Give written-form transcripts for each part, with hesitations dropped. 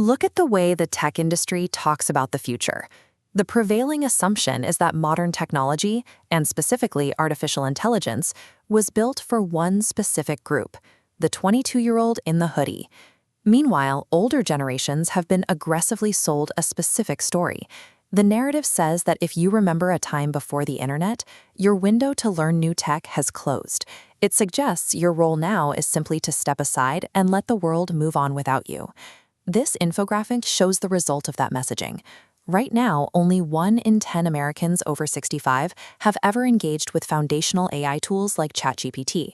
Look at the way the tech industry talks about the future. The prevailing assumption is that modern technology, and specifically artificial intelligence, was built for one specific group, the 22-year-old in the hoodie. Meanwhile, older generations have been aggressively sold a specific story. The narrative says that if you remember a time before the internet, your window to learn new tech has closed. It suggests your role now is simply to step aside and let the world move on without you. This infographic shows the result of that messaging. Right now, only 1 in 10 Americans over 65 have ever engaged with foundational AI tools like ChatGPT.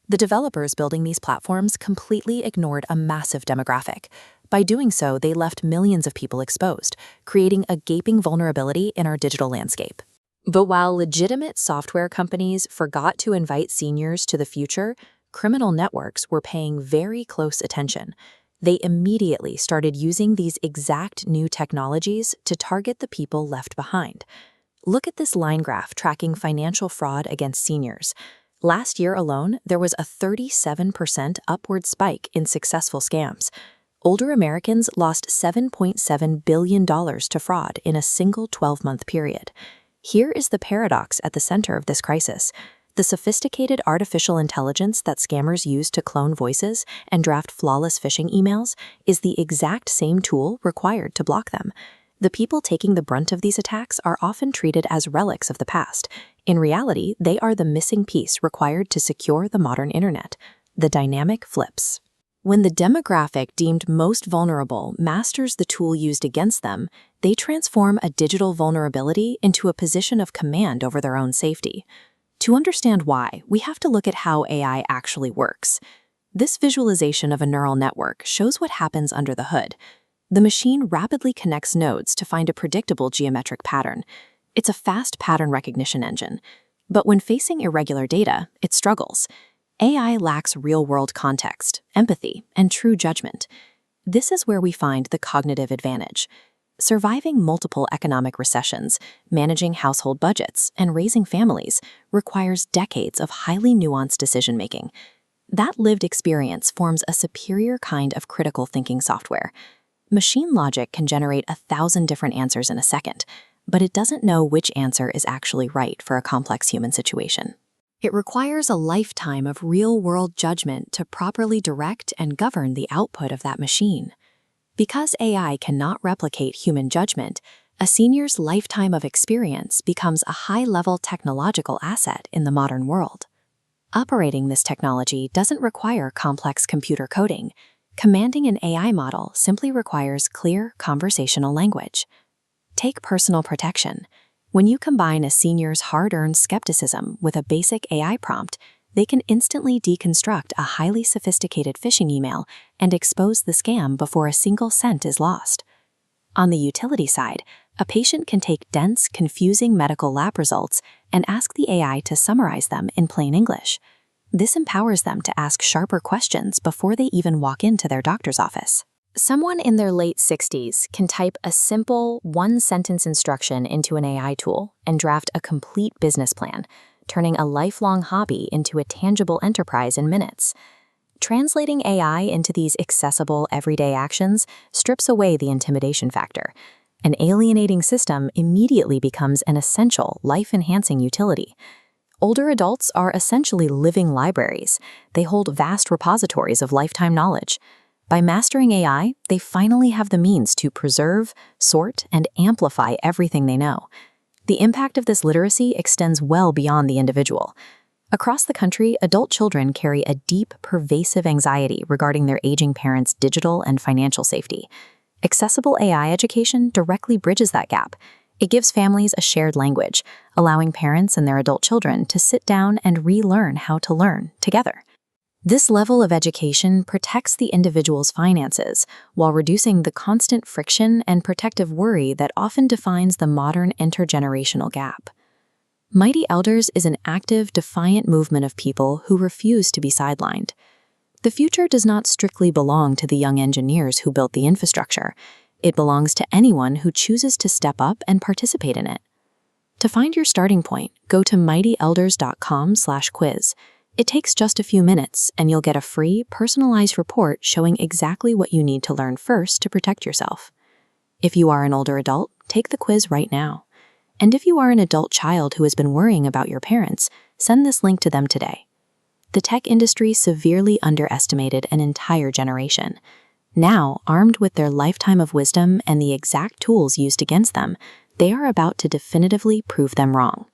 The developers building these platforms completely ignored a massive demographic. By doing so, they left millions of people exposed, creating a gaping vulnerability in our digital landscape. But while legitimate software companies forgot to invite seniors to the future, criminal networks were paying very close attention. They immediately started using these exact new technologies to target the people left behind. Look at this line graph tracking financial fraud against seniors. Last year alone, there was a 37% upward spike in successful scams. Older Americans lost $7.7 billion to fraud in a single 12-month period. Here is the paradox at the center of this crisis. The sophisticated artificial intelligence that scammers use to clone voices and draft flawless phishing emails is the exact same tool required to block them. The people taking the brunt of these attacks are often treated as relics of the past. In reality, they are the missing piece required to secure the modern internet. The dynamic flips. When the demographic deemed most vulnerable masters the tool used against them, they transform a digital vulnerability into a position of command over their own safety. To understand why, we have to look at how AI actually works. This visualization of a neural network shows what happens under the hood. The machine rapidly connects nodes to find a predictable geometric pattern. It's a fast pattern recognition engine. But when facing irregular data, it struggles. AI lacks real-world context, empathy, and true judgment. This is where we find the cognitive advantage. Surviving multiple economic recessions, managing household budgets, and raising families requires decades of highly nuanced decision-making. That lived experience forms a superior kind of critical thinking software. Machine logic can generate 1,000 different answers in a second, but it doesn't know which answer is actually right for a complex human situation. It requires a lifetime of real-world judgment to properly direct and govern the output of that machine. Because AI cannot replicate human judgment, a senior's lifetime of experience becomes a high-level technological asset in the modern world. Operating this technology doesn't require complex computer coding. Commanding an AI model simply requires clear conversational language. Take personal protection. When you combine a senior's hard-earned skepticism with a basic AI prompt, they can instantly deconstruct a highly sophisticated phishing email and expose the scam before a single cent is lost. On the utility side, a patient can take dense, confusing medical lab results and ask the AI to summarize them in plain English. This empowers them to ask sharper questions before they even walk into their doctor's office. Someone in their late 60s can type a simple one-sentence instruction into an AI tool and draft a complete business plan, turning a lifelong hobby into a tangible enterprise in minutes. Translating AI into these accessible, everyday actions strips away the intimidation factor. An alienating system immediately becomes an essential, life-enhancing utility. Older adults are essentially living libraries. They hold vast repositories of lifetime knowledge. By mastering AI, they finally have the means to preserve, sort, and amplify everything they know. The impact of this literacy extends well beyond the individual. Across the country, adult children carry a deep, pervasive anxiety regarding their aging parents' digital and financial safety. Accessible AI education directly bridges that gap. It gives families a shared language, allowing parents and their adult children to sit down and relearn how to learn together. This level of education protects the individual's finances while reducing the constant friction and protective worry that often defines the modern intergenerational gap. Mighty Elders is an active, defiant movement of people who refuse to be sidelined. The future does not strictly belong to the young engineers who built the infrastructure. It belongs to anyone who chooses to step up and participate in it. To find your starting point, go to mightyelders.com/quiz. It takes just a few minutes, and you'll get a free, personalized report showing exactly what you need to learn first to protect yourself. If you are an older adult, take the quiz right now. And if you are an adult child who has been worrying about your parents, send this link to them today. The tech industry severely underestimated an entire generation. Now, armed with their lifetime of wisdom and the exact tools used against them, they are about to definitively prove them wrong.